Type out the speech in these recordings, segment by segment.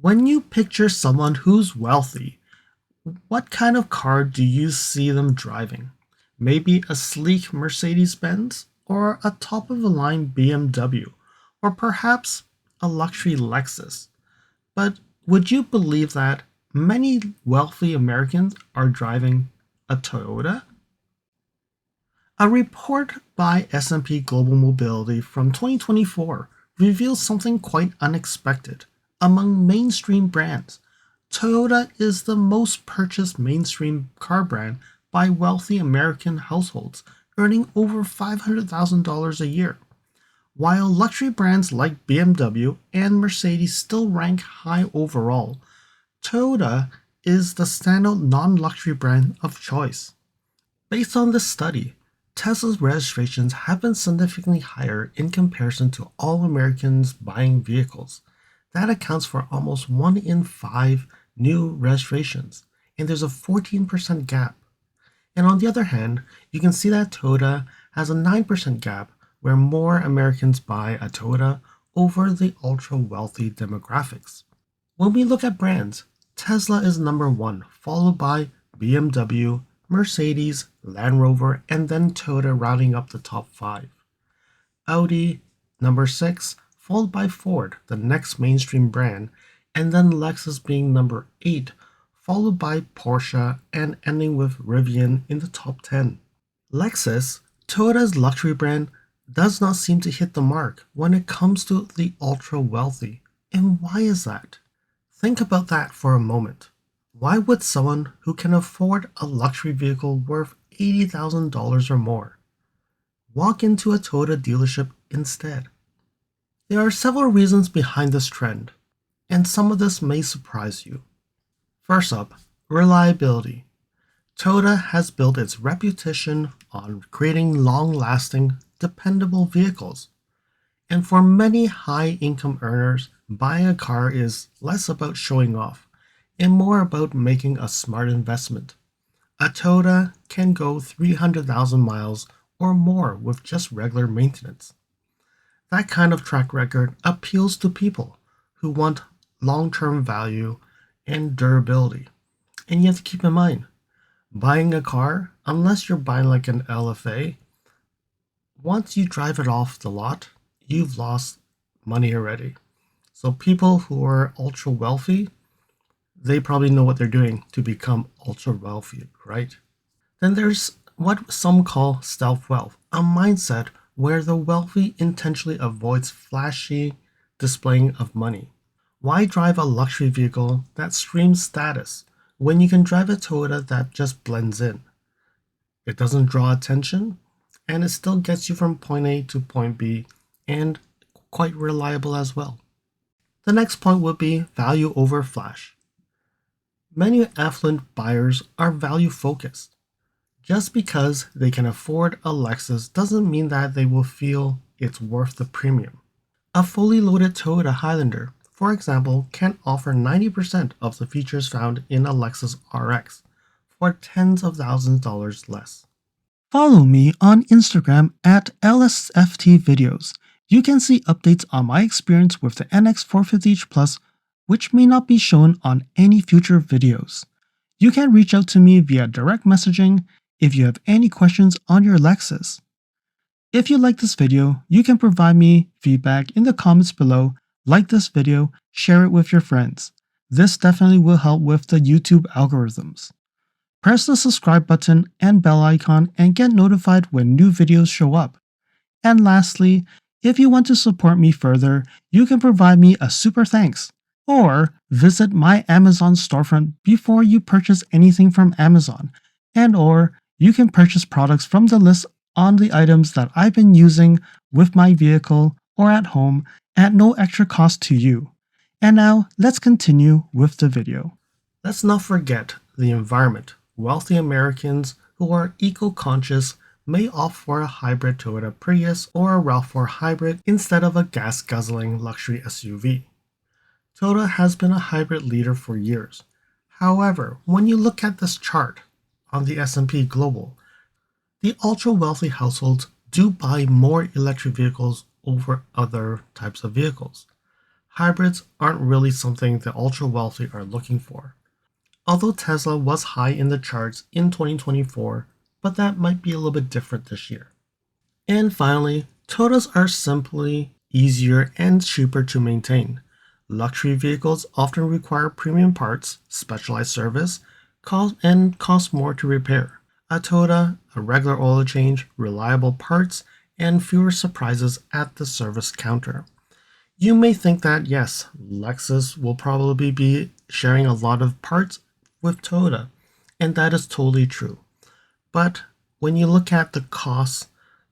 When you picture someone who's wealthy, what kind of car do you see them driving? Maybe a sleek Mercedes Benz, or a top of the line BMW, or perhaps a luxury Lexus. But would you believe that many wealthy Americans are driving a Toyota? A report by S&P Global Mobility from 2024 reveals something quite unexpected. Among mainstream brands, Toyota is the most purchased mainstream car brand by wealthy American households, earning over $500,000 a year. While luxury brands like BMW and Mercedes still rank high overall, Toyota is the standout non-luxury brand of choice. Based on this study, Tesla's registrations have been significantly higher in comparison to all Americans buying vehicles. That accounts for almost 1 in 5 new registrations, and there's a 14% gap. And on the other hand, you can see that Toyota has a 9% gap where more Americans buy a Toyota over the ultra-wealthy demographics. When we look at brands, Tesla is number 1, followed by BMW, Mercedes, Land Rover, and then Toyota rounding up the top 5. Audi, number 6, followed by Ford, the next mainstream brand, and then Lexus being number 8, followed by Porsche and ending with Rivian in the top 10. Lexus, Toyota's luxury brand, does not seem to hit the mark when it comes to the ultra-wealthy. And why is that? Think about that for a moment. Why would someone who can afford a luxury vehicle worth $80,000 or more walk into a Toyota dealership instead? There are several reasons behind this trend, and some of this may surprise you. First up, reliability. Toyota has built its reputation on creating long-lasting, dependable vehicles. And for many high-income earners, buying a car is less about showing off and more about making a smart investment. A Toyota can go 300,000 miles or more with just regular maintenance. That kind of track record appeals to people who want long-term value and durability. And you have to keep in mind, buying a car, unless you're buying like an LFA, once you drive it off the lot, you've lost money already. So people who are ultra wealthy, they probably know what they're doing to become ultra wealthy, right? Then there's what some call stealth wealth, a mindset where the wealthy intentionally avoids flashy displaying of money. Why drive a luxury vehicle that screams status when you can drive a Toyota that just blends in? It doesn't draw attention, and it still gets you from point A to point B, and quite reliable as well. The next point would be value over flash. Many affluent buyers are value focused. Just because they can afford a Lexus doesn't mean that they will feel it's worth the premium. A fully loaded Toyota Highlander, for example, can offer 90% of the features found in a Lexus RX for tens of thousands of dollars less. Follow me on Instagram at LSFTvideos. You can see updates on my experience with the NX450H Plus, which may not be shown on any future videos. You can reach out to me via direct messaging if you have any questions on your Lexus. If you like this video, you can provide me feedback in the comments below, like this video, share it with your friends. This definitely will help with the YouTube algorithms. Press the subscribe button and bell icon and get notified when new videos show up. And lastly, if you want to support me further, you can provide me a super thanks, or visit my Amazon storefront before you purchase anything from Amazon, or you can purchase products from the list on the items that I've been using with my vehicle or at home at no extra cost to you. And now, let's continue with the video. Let's not forget the environment. Wealthy Americans who are eco-conscious may opt for a hybrid Toyota Prius or a RAV4 hybrid instead of a gas-guzzling luxury SUV. Toyota has been a hybrid leader for years. However, when you look at this chart on the S&P Global, the ultra-wealthy households do buy more electric vehicles over other types of vehicles. hybrids aren't really something the ultra-wealthy are looking for. Although Tesla was high in the charts in 2024, but that might be a little bit different this year. And finally, Toyotas are simply easier and cheaper to maintain. Luxury vehicles often require premium parts, specialized service, and cost more to repair. A Toyota, a regular oil change, reliable parts, and fewer surprises at the service counter. You may think that yes, Lexus will probably be sharing a lot of parts with Toyota, and that is totally true. But when you look at the costs,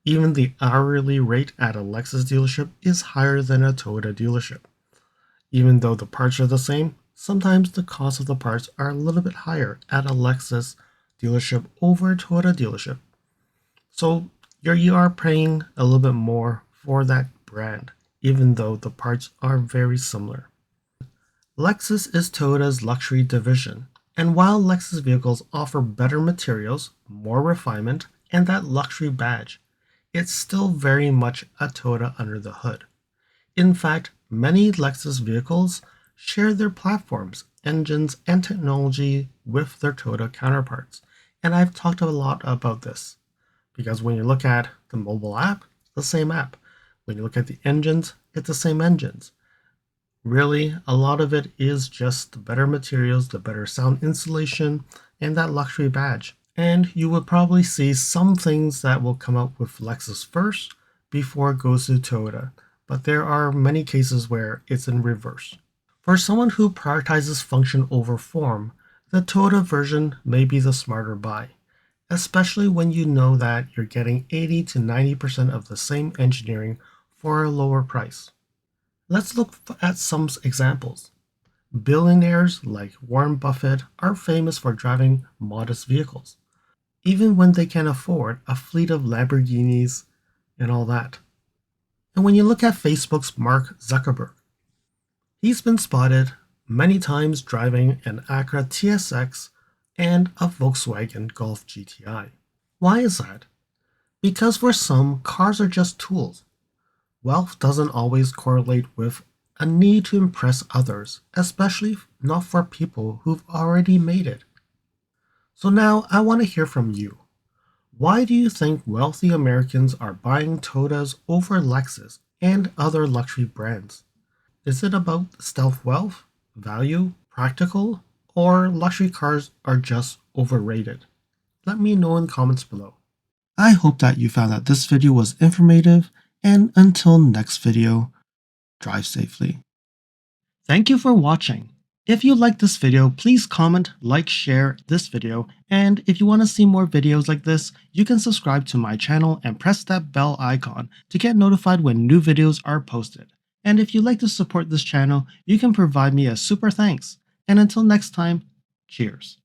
even the hourly rate at a Lexus dealership is higher than a Toyota dealership. Even though the parts are the same, sometimes the cost of the parts are a little bit higher at a Lexus dealership over a Toyota dealership. So you are paying a little bit more for that brand, even though the parts are very similar. Lexus is Toyota's luxury division, and while Lexus vehicles offer better materials, more refinement, and that luxury badge, it's still very much a Toyota under the hood. In fact, many Lexus vehicles share their platforms, engines, and technology with their Toyota counterparts, and I've talked a lot about this. Because when you look at the mobile app, the same app. When you look at the engines, it's the same engines. Really, a lot of it is just the better materials, the better sound insulation, and that luxury badge. And you will probably see some things that will come up with Lexus first before it goes to Toyota, but there are many cases where it's in reverse. For someone who prioritizes function over form, the Toyota version may be the smarter buy, especially when you know that you're getting 80 to 90% of the same engineering for a lower price. Let's look at some examples. Billionaires like Warren Buffett are famous for driving modest vehicles, even when they can afford a fleet of Lamborghinis and all that. And when you look at Facebook's Mark Zuckerberg, he's been spotted many times driving an Acura TSX and a Volkswagen Golf GTI. Why is that? Because for some, cars are just tools. Wealth doesn't always correlate with a need to impress others, especially not for people who've already made it. So now I want to hear from you. Why do you think wealthy Americans are buying Toyotas over Lexus and other luxury brands? Is it about stealth wealth, value, practical, or luxury cars are just overrated? Let me know in the comments below. I hope that you found that this video was informative, and until next video, drive safely. Thank you for watching. If you liked this video, please comment, like, share this video, and if you want to see more videos like this, you can subscribe to my channel and press that bell icon to get notified when new videos are posted. And if you'd like to support this channel, you can provide me a super thanks. And until next time, cheers.